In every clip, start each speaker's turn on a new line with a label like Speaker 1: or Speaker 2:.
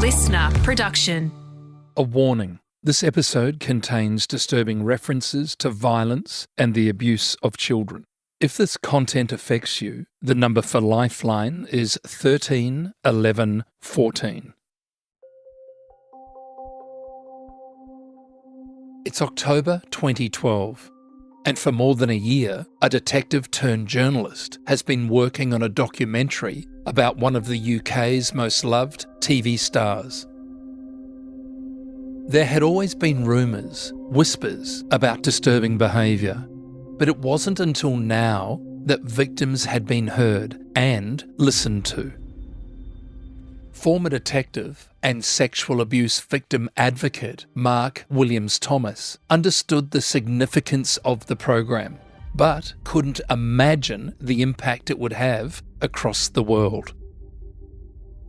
Speaker 1: listener production.
Speaker 2: A warning. This episode contains disturbing references to violence and the abuse of children. If this content affects you, the number for Lifeline is 13 11 14. It's October 2012, and for more than a year, a detective turned journalist has been working on a documentary about one of the UK's most loved TV stars. There had always been rumours, whispers about disturbing behaviour, but it wasn't until now that victims had been heard and listened to. Former detective and sexual abuse victim advocate Mark Williams-Thomas understood the significance of the program, but couldn't imagine the impact it would have across the world.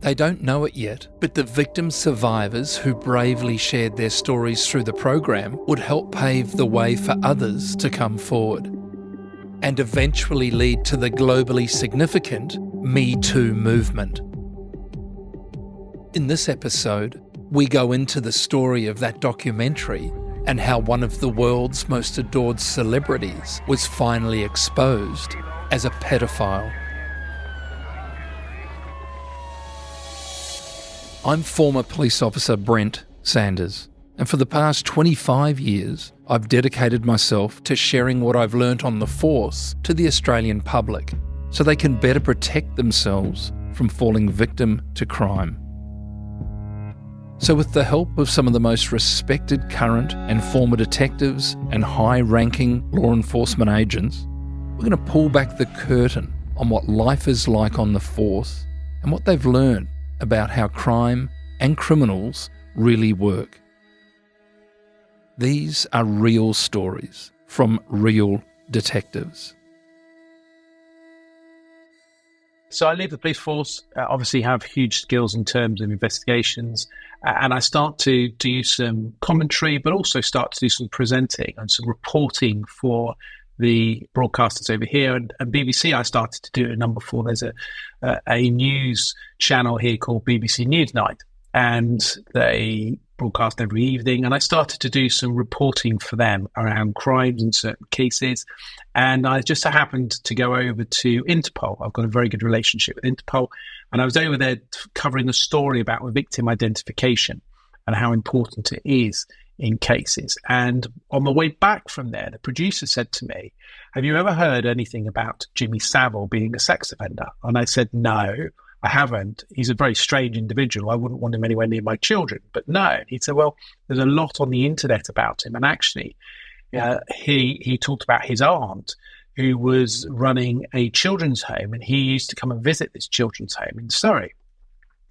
Speaker 2: They don't know it yet, but the victim survivors who bravely shared their stories through the program would help pave the way for others to come forward, and eventually lead to the globally significant Me Too movement. In this episode, we go into the story of that documentary and how one of the world's most adored celebrities was finally exposed as a pedophile. I'm former police officer Brent Sanders, and for the past 25 years, I've dedicated myself to sharing what I've learnt on the force to the Australian public so they can better protect themselves from falling victim to crime. So with the help of some of the most respected current and former detectives and high-ranking law enforcement agents, we're going to pull back the curtain on what life is like on the force and what they've learned about how crime and criminals really work. These are real stories from real detectives.
Speaker 3: So I leave the police force, obviously have huge skills in terms of investigations, and I start to do some commentary, but also start to do some presenting and some reporting for the broadcasters over here. And BBC, I started to do it number 4. There's a news channel here called BBC Newsnight, and they broadcast every evening. And I started to do some reporting for them around crimes in certain cases. And I just happened to go over to Interpol. I've got a very good relationship with Interpol. And I was over there covering a story about victim identification and how important it is in cases. And on the way back from there, the producer said to me, "Have you ever heard anything about Jimmy Savile being a sex offender?" And I said, "No, I haven't. He's a very strange individual. I wouldn't want him anywhere near my children." But no, he said, "Well, there's a lot on the internet about him." And actually, he talked about his aunt who was running a children's home, and he used to come and visit this children's home in Surrey.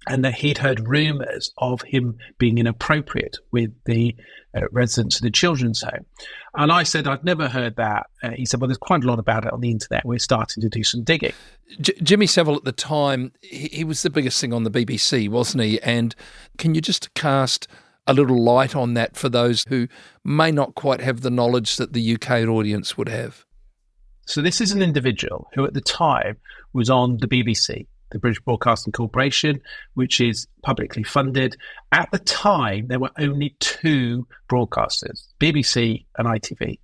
Speaker 3: And that he'd heard rumours of him being inappropriate with the residents of the children's home. And I said, "I'd never heard that." He said, "Well, there's quite a lot about it on the internet. We're starting to do some digging."
Speaker 2: Jimmy Savile at the time, he was the biggest thing on the BBC, wasn't he? And can you just cast a little light on that for those who may not quite have the knowledge that the UK audience would have?
Speaker 3: So this is an individual who at the time was on the BBC, the British Broadcasting Corporation, which is publicly funded. At the time, there were only 2 broadcasters, BBC and ITV.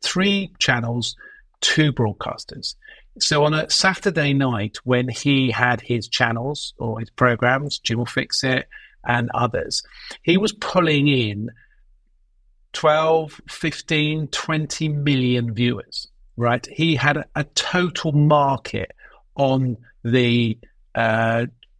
Speaker 3: 3 channels, 2 broadcasters. So on a Saturday night when he had his channels or his programmes, Jim Will Fix It and others, he was pulling in 12, 15, 20 million viewers, right? He had a total market on the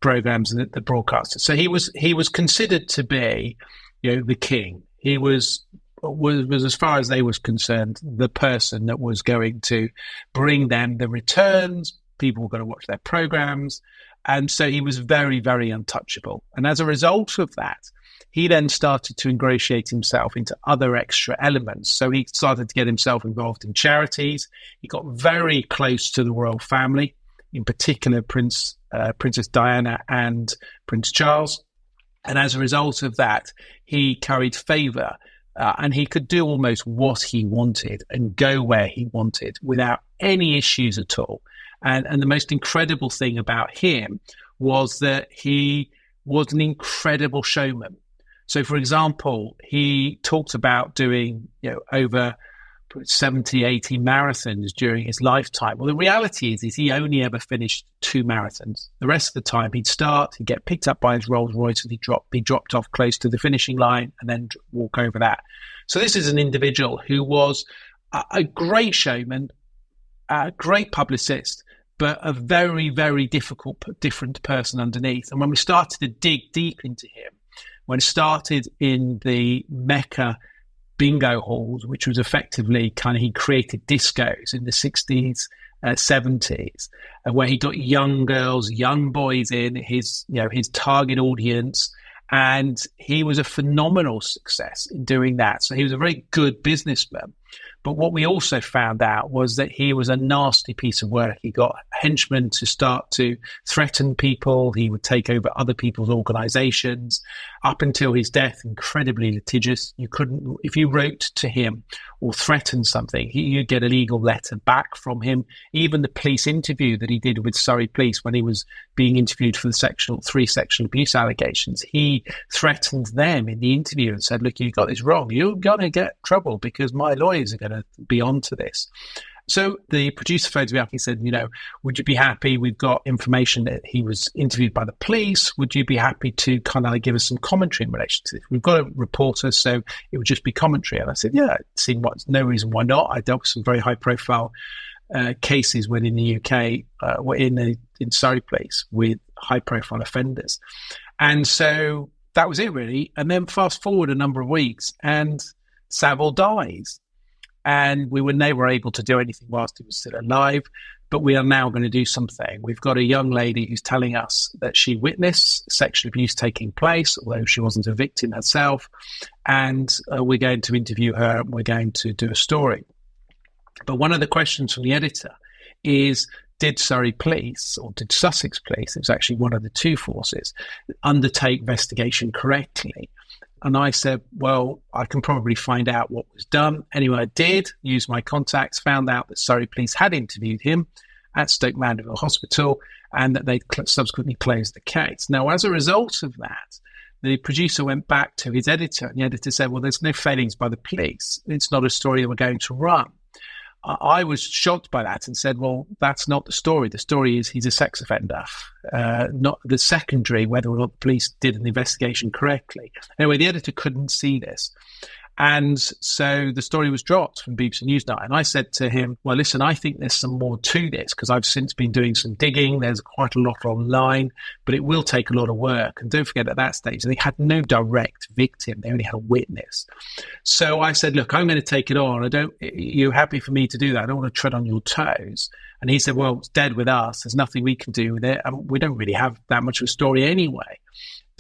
Speaker 3: programs and the broadcasters. So he was considered to be, the king. He was as far as they was concerned, the person that was going to bring them the returns. People were going to watch their programs, and so he was very, very untouchable. And as a result of that, he then started to ingratiate himself into other extra elements. So he started to get himself involved in charities. He got very close to the royal family, in particular Princess Diana and Prince Charles. And as a result of that, he carried favour and he could do almost what he wanted and go where he wanted without any issues at all. And the most incredible thing about him was that he was an incredible showman. So, for example, he talked about doing, over 70, 80 marathons during his lifetime. Well, the reality is he only ever finished 2 marathons. The rest of the time he'd start, he'd get picked up by his Rolls Royce and he'd be dropped off close to the finishing line and then walk over that. So this is an individual who was a great showman, a great publicist, but a very, very different person underneath. And when we started to dig deep into him, when it started in the Mecca bingo halls, which was effectively he created discos in the 60s, 70s, and where he got young girls, young boys in his target audience. And he was a phenomenal success in doing that. So he was a very good businessman. But what we also found out was that he was a nasty piece of work. He got henchmen to start to threaten people. He would take over other people's organizations. Up until his death, incredibly litigious. You couldn't, if you wrote to him or threatened something, you'd get a legal letter back from him. Even the police interview that he did with Surrey Police when he was being interviewed for the 3 sexual abuse allegations, he threatened them in the interview and said, look, you got this wrong. You're going to get trouble because my lawyers are going to be onto this. So the producer phoned me up. He said, would you be happy? We've got information that he was interviewed by the police. Would you be happy to give us some commentary in relation to this? We've got a reporter, so it would just be commentary. And I said, yeah, it seemed no reason why not. I dealt with some very high profile cases when in the UK, in Surrey Police with high profile offenders. And so that was it really. And then fast forward a number of weeks and Saville dies. And we were never able to do anything whilst he was still alive, but we are now going to do something. We've got a young lady who's telling us that she witnessed sexual abuse taking place, although she wasn't a victim herself, and we're going to interview her and we're going to do a story. But one of the questions from the editor is, did Surrey Police or did Sussex Police, it was actually one of the two forces, undertake investigation correctly? And I said, well, I can probably find out what was done. Anyway, I did use my contacts, found out that Surrey Police had interviewed him at Stoke Mandeville Hospital and that they subsequently closed the case. Now, as a result of that, the producer went back to his editor and the editor said, well, there's no failings by the police. It's not a story that we're going to run. I was shocked by that and said, well, that's not the story. The story is he's a sex offender, not the secondary, whether or not the police did an investigation correctly. Anyway, the editor couldn't see this. And so the story was dropped from BBC Newsnight. And I said to him, well, listen, I think there's some more to this because I've since been doing some digging. There's quite a lot online, but it will take a lot of work. And don't forget at that stage, they had no direct victim. They only had a witness. So I said, look, I'm going to take it on. You're happy for me to do that? I don't want to tread on your toes. And he said, well, it's dead with us. There's nothing we can do with it. And we don't really have that much of a story anyway.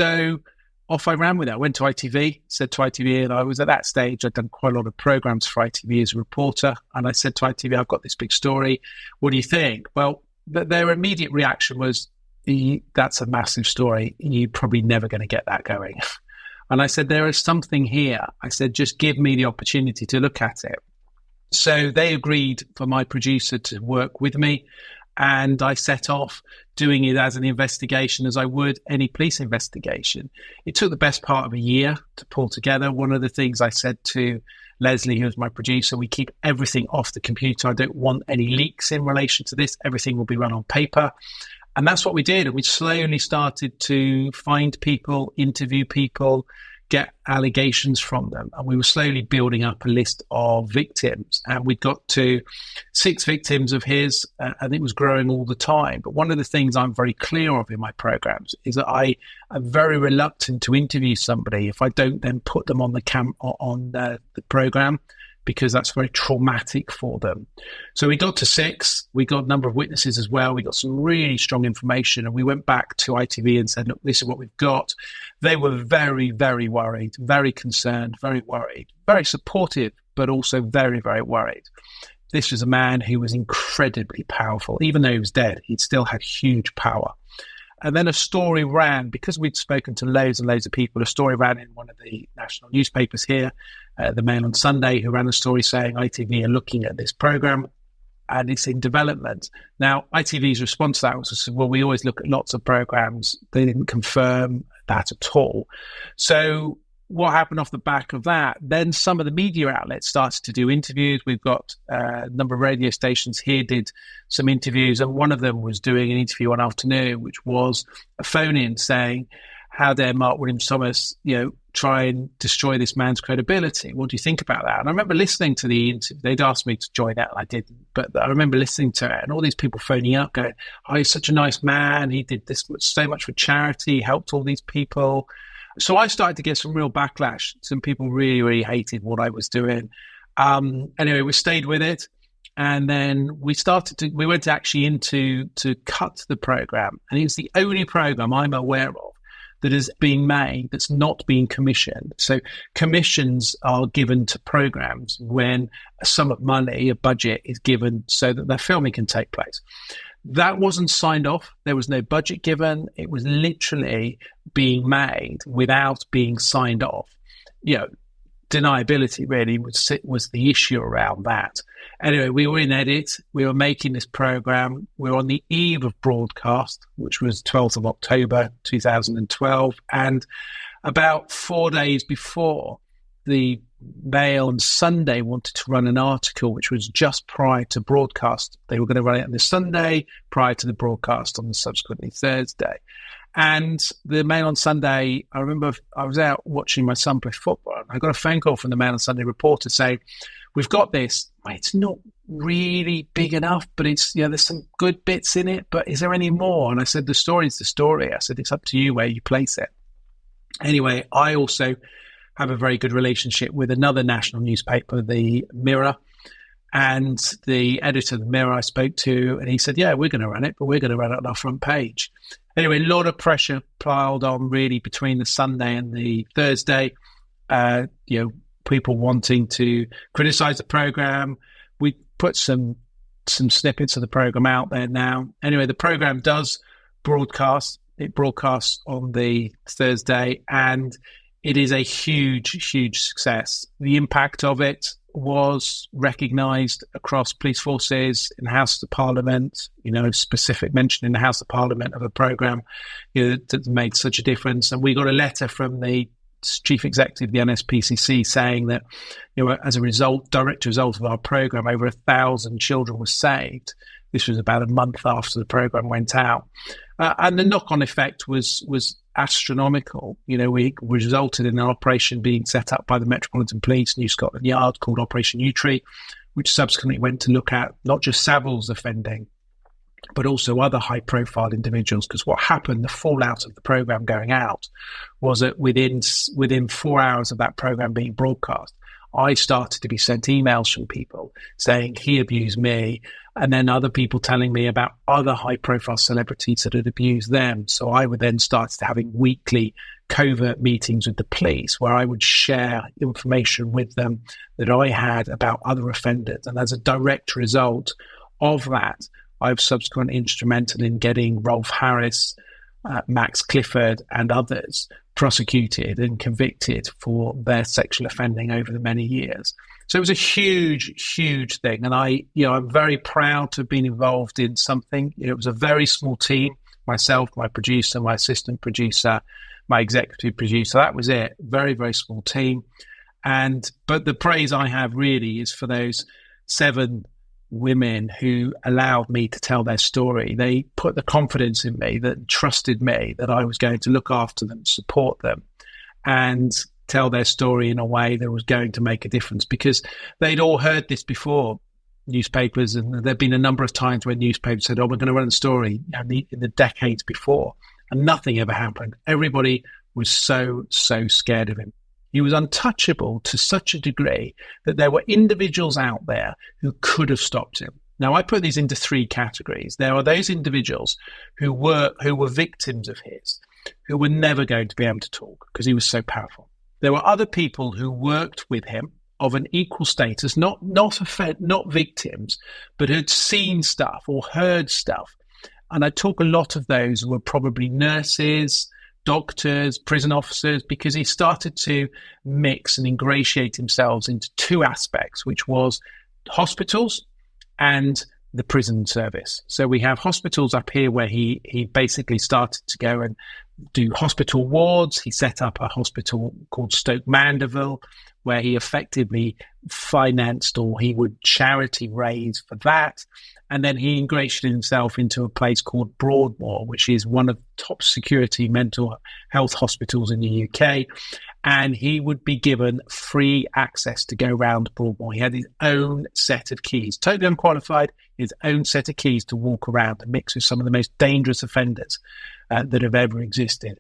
Speaker 3: So off I ran with it. I went to ITV, said to ITV, and I was at that stage, I'd done quite a lot of programs for ITV as a reporter. And I said to ITV, I've got this big story. What do you think? Well, their immediate reaction was, that's a massive story. You're probably never going to get that going. And I said, there is something here. I said, just give me the opportunity to look at it. So they agreed for my producer to work with me. And I set off doing it as an investigation as I would any police investigation. It took the best part of a year to pull together. One of the things I said to Leslie, who was my producer, we keep everything off the computer. I don't want any leaks in relation to this. Everything will be run on paper. And that's what we did. And we slowly started to find people, interview people, get allegations from them. And we were slowly building up a list of victims. And we got to 6 victims of his, and it was growing all the time. But one of the things I'm very clear of in my programs is that I am very reluctant to interview somebody if I don't then put them on the program, because that's very traumatic for them. So we got to 6. We got a number of witnesses as well. We got some really strong information, and we went back to ITV and said, look, this is what we've got. They were very, very worried, very concerned, very worried, very supportive, but also very, very worried. This was a man who was incredibly powerful. Even though he was dead, he still had huge power. And then a story ran, because we'd spoken to loads and loads of people, a story ran in one of the national newspapers here, the Mail on Sunday, who ran a story saying ITV are looking at this programme and it's in development. Now, ITV's response to that was, well, we always look at lots of programmes. They didn't confirm. that at all. So what happened off the back of that? Then some of the media outlets started to do interviews. We've got a number of radio stations here did some interviews, and one of them was doing an interview one afternoon, which was a phone-in saying, how dare Mark Williams-Thomas, try and destroy this man's credibility? What do you think about that? And I remember listening to the interview. They'd asked me to join that, and I didn't. But I remember listening to it, and all these people phoning up going, oh, he's such a nice man. He did so much for charity, helped all these people. So I started to get some real backlash. Some people really, really hated what I was doing. Anyway, we stayed with it. And then we went actually into to cut the program. And it's the only program I'm aware of that is being made that's not being commissioned. So commissions are given to programs when a sum of money, a budget is given so that their filming can take place. That wasn't signed off. There was no budget given. It was literally being made without being signed off. Deniability really was the issue around that. Anyway, we were in edit. We were making this program. We were on the eve of broadcast, which was 12th of October, 2012. And about 4 days before, the Mail on Sunday wanted to run an article which was just prior to broadcast. They were going to run it on the Sunday prior to the broadcast on the subsequently Thursday. And the Mail on Sunday, I remember I was out watching my son play football. I got a phone call from the Mail on Sunday reporter saying, we've got this. It's not really big enough, but it's, there's some good bits in it, but is there any more? And I said, the story's the story. I said, it's up to you where you place it. Anyway, I also have a very good relationship with another national newspaper, the Mirror, and the editor of the Mirror I spoke to, and he said, yeah, we're going to run it, but we're going to run it on our front page. Anyway, a lot of pressure piled on really between the Sunday and the Thursday. People wanting to criticize the program. We put some snippets of the program out there now. Anyway, the program does broadcast. It broadcasts on the Thursday, and it is a huge, huge success. The impact of it was recognised across police forces, in the House of Parliament, specific mention in the House of Parliament of a programme that made such a difference. And we got a letter from the chief executive of the NSPCC saying that, as a direct result of our programme, over 1,000 children were saved. This was about a month after the programme went out. And the knock-on effect was astronomical. We resulted in an operation being set up by the Metropolitan Police, New Scotland Yard, called Operation Utri, which subsequently went to look at not just Savile's offending, but also other high-profile individuals. Because what happened, the fallout of the programme going out, was that within 4 hours of that programme being broadcast, I started to be sent emails from people saying he abused me, and then other people telling me about other high-profile celebrities that had abused them. So I would then start having weekly covert meetings with the police where I would share information with them that I had about other offenders. And as a direct result of that, I was subsequently instrumental in getting Rolf Harris, Max Clifford, and others prosecuted and convicted for their sexual offending over the many years. So it was a huge, huge thing. And I'm very proud to have been involved in something. It was a very small team, myself, my producer, my assistant producer, my executive producer. That was it. Very, very small team. But the praise I have really is for those 7 women who allowed me to tell their story. They put the confidence in me, that trusted me, that I was going to look after them, support them, and tell their story in a way that was going to make a difference, because they'd all heard this before, newspapers, and there'd been a number of times when newspapers said, we're going to run a story in the decades before, and nothing ever happened. Everybody was so scared of him. He was untouchable to such a degree that there were individuals out there who could have stopped him. Now, I put these into 3 categories. There are those individuals who were victims of his, who were never going to be able to talk because he was so powerful. There were other people who worked with him of an equal status, not victims, but had seen stuff or heard stuff. And I talk a lot of those who were probably nurses, doctors, prison officers, because he started to mix and ingratiate himself into 2 aspects, which was hospitals and the prison service. So we have hospitals up here where he basically started to go and do hospital wards. He set up a hospital called Stoke Mandeville, where he effectively financed, or he would charity raise for that. And then he ingratiated himself into a place called Broadmoor, which is one of the top security mental health hospitals in the UK. And he would be given free access to go around Broadmoor. He had his own set of keys, totally unqualified, his own set of keys to walk around and mix with some of the most dangerous offenders that have ever existed.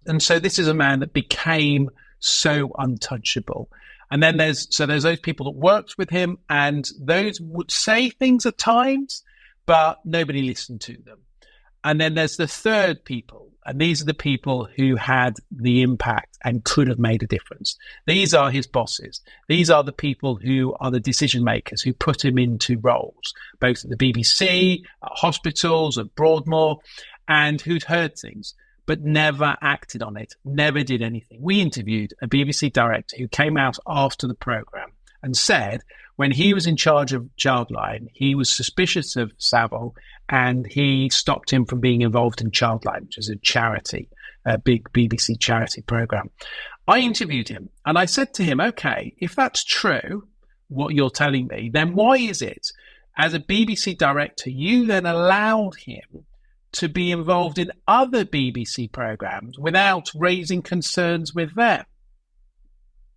Speaker 3: And so this is a man that became so untouchable. And then there's those people that worked with him, and those would say things at times, but nobody listened to them. And then there's the third people, and these are the people who had the impact and could have made a difference. These are his bosses. These are the people who are the decision makers who put him into roles, both at the BBC, at hospitals, at Broadmoor, and who'd heard things but never acted on it, never did anything. We interviewed a BBC director who came out after the programme and said when he was in charge of Childline, he was suspicious of Saville and he stopped him from being involved in Childline, which is a charity, a big BBC charity programme. I interviewed him and I said to him, okay, if that's true, what you're telling me, then why is it, as a BBC director, you then allowed him to be involved in other BBC programmes without raising concerns with them?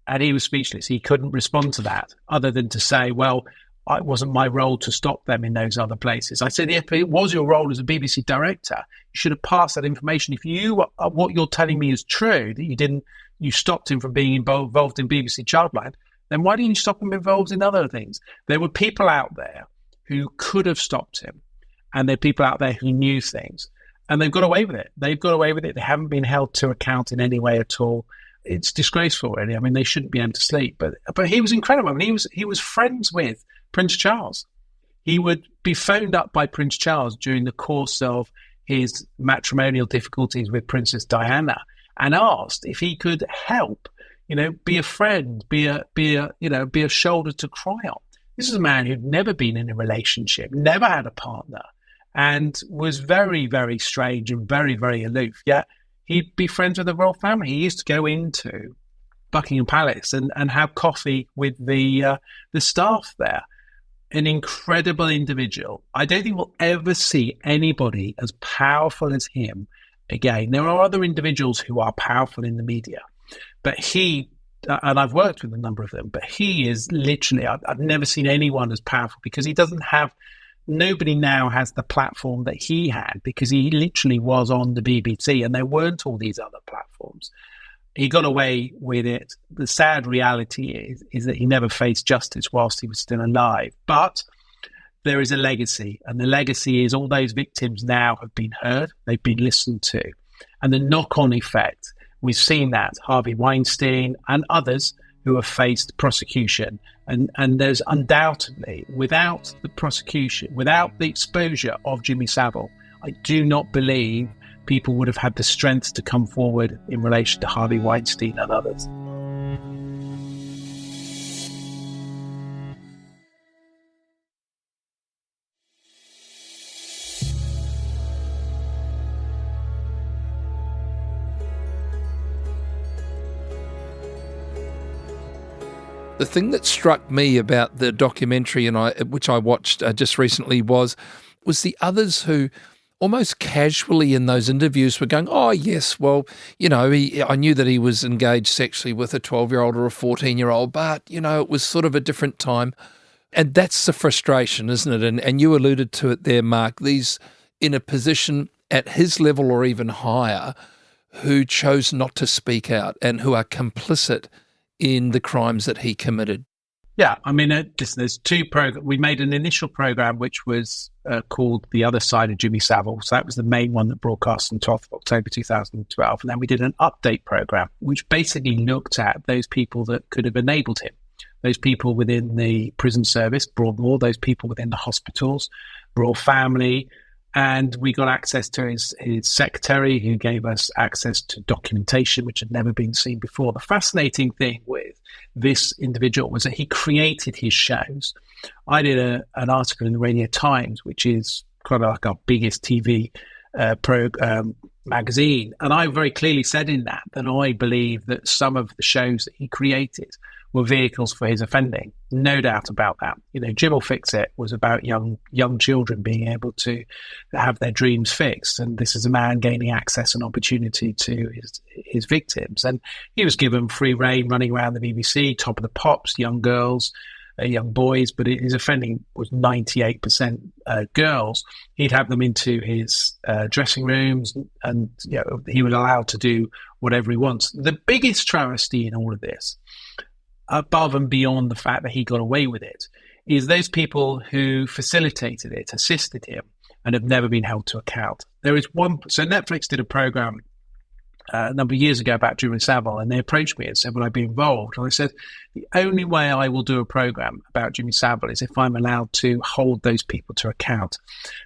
Speaker 3: And he was speechless. He couldn't respond to that other than to say, well, it wasn't my role to stop them in those other places. I said, if it was your role as a BBC director, you should have passed that information. If what you're telling me is true, that you stopped him from being involved in BBC Childline, then why didn't you stop him involved in other things? There were people out there who could have stopped him. And there are people out there who knew things, and they've got away with it. They haven't been held to account in any way at all. It's disgraceful, really. I mean, they shouldn't be able to sleep. But he was incredible. I mean, he was friends with Prince Charles. He would be phoned up by Prince Charles during the course of his matrimonial difficulties with Princess Diana and asked if he could help, be a friend, be a shoulder to cry on. This is a man who'd never been in a relationship, never had a partner, and was very, very strange and very, very aloof. Yet he'd be friends with the royal family. He used to go into Buckingham Palace and have coffee with the staff there. An incredible individual. I don't think we'll ever see anybody as powerful as him again. There are other individuals who are powerful in the media, but he, and I've worked with a number of them, but he is literally, I've never seen anyone as powerful, because nobody now has the platform that he had, because he literally was on the BBC and there weren't all these other platforms. He got away with it. The sad reality is that he never faced justice whilst he was still alive. But there is a legacy, and the legacy is all those victims now have been heard, they've been listened to. And the knock-on effect, we've seen that, Harvey Weinstein and others who have faced prosecution. And there's undoubtedly, without the prosecution, without the exposure of Jimmy Savile, I do not believe people would have had the strength to come forward in relation to Harvey Weinstein and others.
Speaker 2: The thing that struck me about the documentary, which I watched just recently, was the others who almost casually in those interviews were going, oh, yes, well, I knew that he was engaged sexually with a 12-year-old or a 14-year-old, but, it was sort of a different time. And that's the frustration, isn't it? And you alluded to it there, Mark, these in a position at his level or even higher who chose not to speak out and who are complicit in the crimes that he committed.
Speaker 3: Yeah, I mean, there's two programs. We made an initial program which was called The Other Side of Jimmy Savile. So that was the main one that broadcast on 12th of October 2012. And then we did an update program, which basically looked at those people that could have enabled him. Those people within the prison service, Broadmoor, those people within the hospitals, royal family. And we got access to his secretary, who gave us access to documentation which had never been seen before. The fascinating thing with this individual was that he created his shows. I did an article in the Radio Times, which is kind of like our biggest TV magazine. And I very clearly said in that I believe that some of the shows that he created were vehicles for his offending. No doubt about that. Jim Will Fix It was about young children being able to have their dreams fixed. And this is a man gaining access and opportunity to his victims. And he was given free rein running around the BBC, top of the pops, young girls, young boys, but his offending was 98% girls. He'd have them into his dressing rooms, and he was allowed to do whatever he wants. The biggest travesty in all of this, above and beyond the fact that he got away with it, is those people who facilitated it, assisted him, and have never been held to account. There is one. So Netflix did a program a number of years ago about Jimmy Savile, and they approached me and said, "Will I be involved?" And I said, "The only way I will do a program about Jimmy Savile is if I'm allowed to hold those people to account."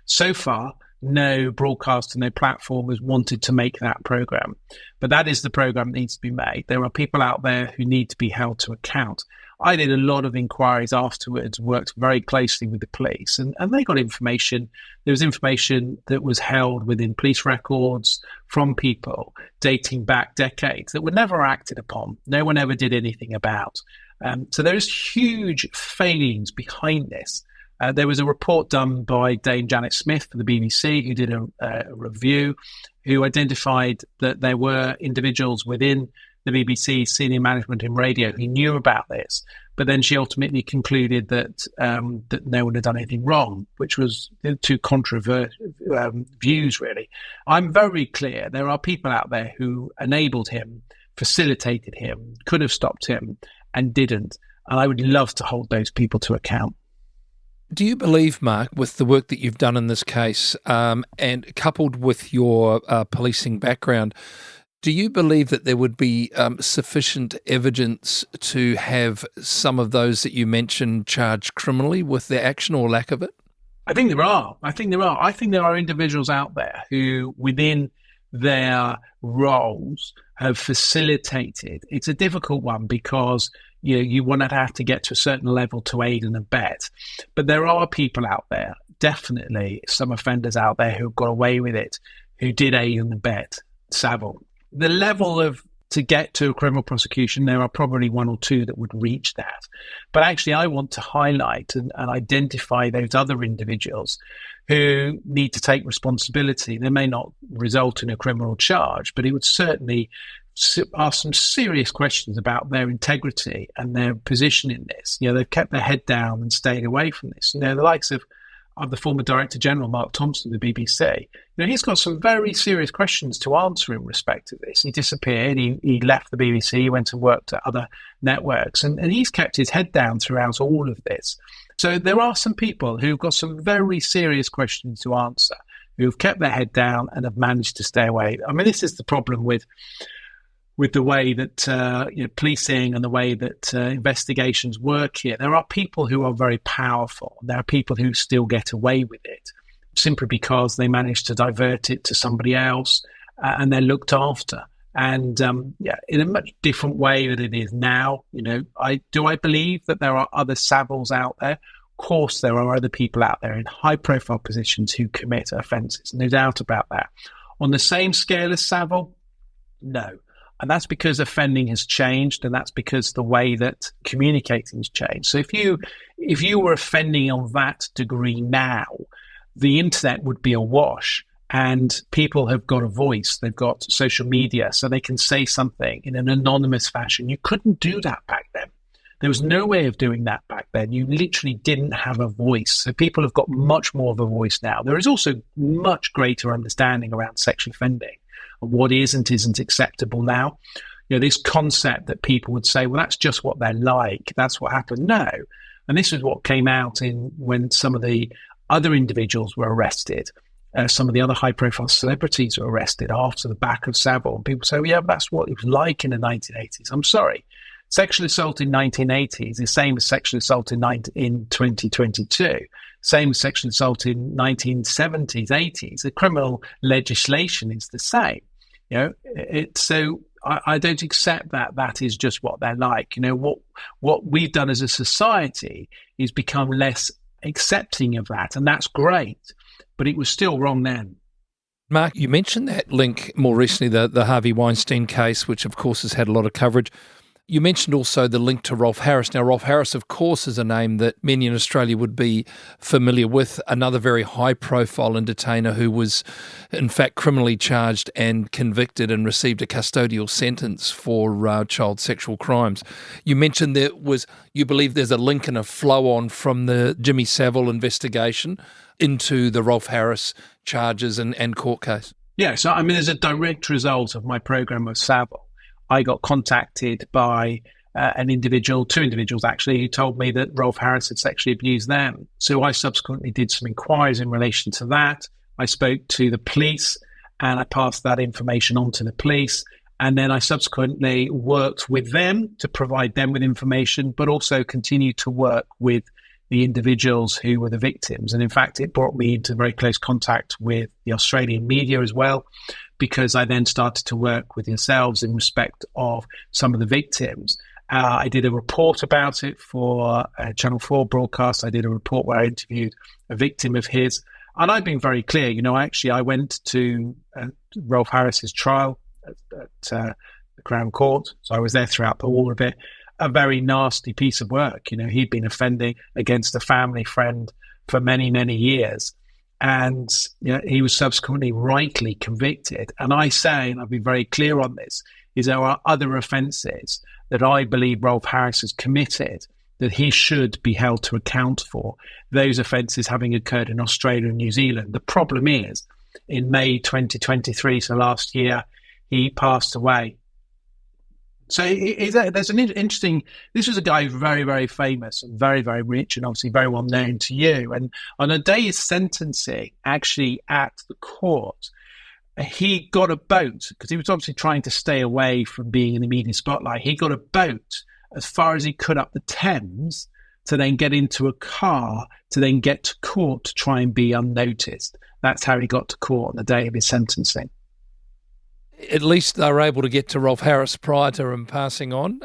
Speaker 3: So far, no broadcaster, no platform has wanted to make that program, but that is the program that needs to be made. There are people out there who need to be held to account. I did a lot of inquiries afterwards, worked very closely with the police, and they got information. There was information that was held within police records from people dating back decades that were never acted upon. No one ever did anything about. So there is huge failings behind this. There was a report done by Dame Janet Smith for the BBC who did a review, who identified that there were individuals within the BBC senior management in radio who knew about this, but then she ultimately concluded that no one had done anything wrong, which was two controversial views, really. I'm very clear there are people out there who enabled him, facilitated him, could have stopped him, and didn't. And I would love to hold those people to account.
Speaker 2: Do you believe, Mark, with the work that you've done in this case, and coupled with your policing background, do you believe that there would be sufficient evidence to have some of those that you mentioned charged criminally with their action or lack of it?
Speaker 3: I think there are. I think there are individuals out there who, within their roles, have facilitated. It's a difficult one because you want to have to get to a certain level to aid and abet. But there are people out there, definitely some offenders out there who got away with it, who did aid and abet Savile. The level of to get to a criminal prosecution, there are probably one or two that would reach that. But actually, I want to highlight and identify those other individuals who need to take responsibility. They may not result in a criminal charge, but it would certainly ask some serious questions about their integrity and their position in this. They've kept their head down and stayed away from this. The likes of the former Director General, Mark Thompson, of the BBC, he's got some very serious questions to answer in respect to this. He disappeared, he left the BBC, he went and worked at other networks, and he's kept his head down throughout all of this. So there are some people who've got some very serious questions to answer, who've kept their head down and have managed to stay away. I mean, this is the problem with the way that policing and the way that investigations work here. There are people who are very powerful. There are people who still get away with it simply because they manage to divert it to somebody else and they're looked after. And in a much different way than it is now. I believe that there are other Saviles out there. Of course, there are other people out there in high-profile positions who commit offences. No doubt about that. On the same scale as Savile, no. And that's because offending has changed, and that's because the way that communicating has changed. So if you were offending on that degree now, the internet would be awash, and people have got a voice. They've got social media, so they can say something in an anonymous fashion. You couldn't do that back then. There was no way of doing that back then. You literally didn't have a voice. So people have got much more of a voice now. There is also much greater understanding around sexual offending. What is and isn't acceptable now. This concept that people would say, well, that's just what they're like. That's what happened. No. And this is what came out when some of the other individuals were arrested. Some of the other high-profile celebrities were arrested after the back of Savile. And people say, well, yeah, that's what it was like in the 1980s. I'm sorry. Sexual assault in 1980s is the same as sexual assault in 2022. Same as sexual assault in 1970s, 80s. The criminal legislation is the same. So I don't accept that is just what they're like. What we've done as a society is become less accepting of that, and that's great, but it was still wrong then.
Speaker 2: Mark, you mentioned that link more recently, the Harvey Weinstein case, which of course has had a lot of coverage. You mentioned also the link to Rolf Harris. Now, Rolf Harris, of course, is a name that many in Australia would be familiar with, another very high-profile entertainer who was, in fact, criminally charged and convicted and received a custodial sentence for child sexual crimes. You mentioned you believe there's a link and a flow-on from the Jimmy Savile investigation into the Rolf Harris charges and court case.
Speaker 3: Yeah, so, as a direct result of my program with Saville, I got contacted by two individuals actually, who told me that Rolf Harris had sexually abused them. So I subsequently did some inquiries in relation to that. I spoke to the police and I passed that information on to the police. And then I subsequently worked with them to provide them with information, but also continued to work with the individuals who were the victims. And in fact, it brought me into very close contact with the Australian media as well, because I then started to work with yourselves in respect of some of the victims. I did a report about it for Channel 4 broadcast. I did a report where I interviewed a victim of his. And I've been very clear, I went to Rolf Harris's trial at the Crown Court. So I was there throughout all of it. A very nasty piece of work. He'd been offending against a family friend for many, many years. And he was subsequently rightly convicted. And I say, and I'll be very clear on this, is there are other offences that I believe Rolf Harris has committed that he should be held to account for, those offences having occurred in Australia and New Zealand. The problem is, in May 2023, so last year, he passed away. So there's an interesting, this was a guy who's very, very famous and very, very rich and obviously very well known to you. And on a day of sentencing, actually at the court, he got a boat because he was obviously trying to stay away from being in the media spotlight. He got a boat as far as he could up the Thames to then get into a car to then get to court to try and be unnoticed. That's how he got to court on the day of his sentencing.
Speaker 2: At least they were able to get to Rolf Harris prior to him passing on.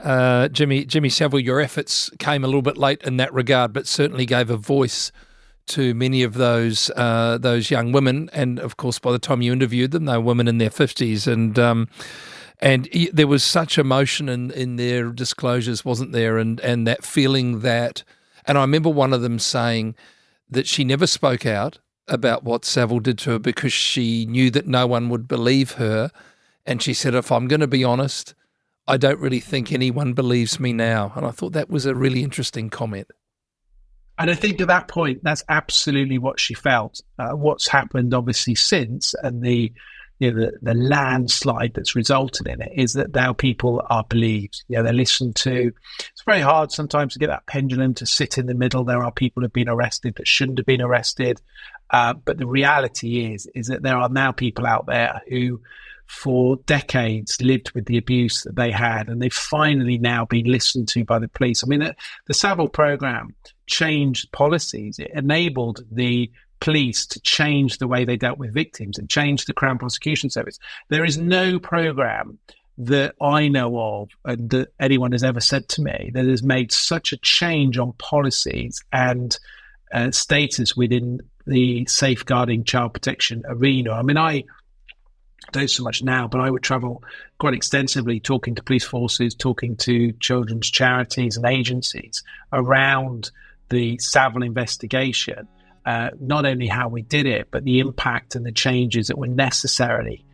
Speaker 2: Jimmy Savile, your efforts came a little bit late in that regard, but certainly gave a voice to many of those young women. And of course, by the time you interviewed them, they were women in their 50s. And there was such emotion in their disclosures, wasn't there? And that feeling that, and I remember one of them saying that she never spoke out about what Savile did to her because she knew that no one would believe her. And she said, if I'm going to be honest, I don't really think anyone believes me now. And I thought that was a really interesting comment.
Speaker 3: And I think at that point, that's absolutely what she felt. What's happened, obviously, since, and the landslide that's resulted in it, is that now people are believed. They're listened to. It's very hard sometimes to get that pendulum to sit in the middle. There are people who have been arrested that shouldn't have been arrested. But the reality is that there are now people out there who, for decades, lived with the abuse that they had, and they've finally now been listened to by the police. The Savile program changed policies. It enabled the police to change the way they dealt with victims. It changed the Crown Prosecution Service. There is no program that I know of and that anyone has ever said to me that has made such a change on policies and status within the safeguarding child protection arena. I don't so much now, but I would travel quite extensively talking to police forces, talking to children's charities and agencies around the Savile investigation, not only how we did it, but the impact and the changes that were necessary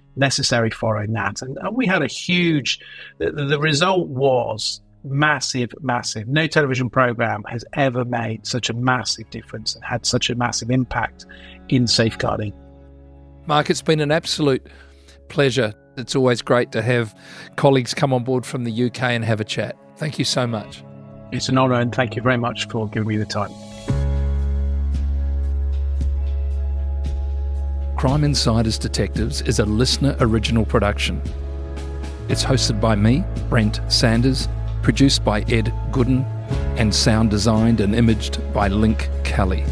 Speaker 3: following that. And we had a huge, the result was massive. No television program has ever made such a massive difference and had such a massive impact in safeguarding.
Speaker 2: Mark, it's been an absolute pleasure. It's always great to have colleagues come on board from the UK and have a chat. Thank you so much.
Speaker 3: It's an honour, and thank you very much for giving me the time.
Speaker 2: Crime Insiders Detectives is a listener original production. It's hosted by me, Brent Sanders, produced by Ed Gooden, and sound designed and imaged by Link Kelly.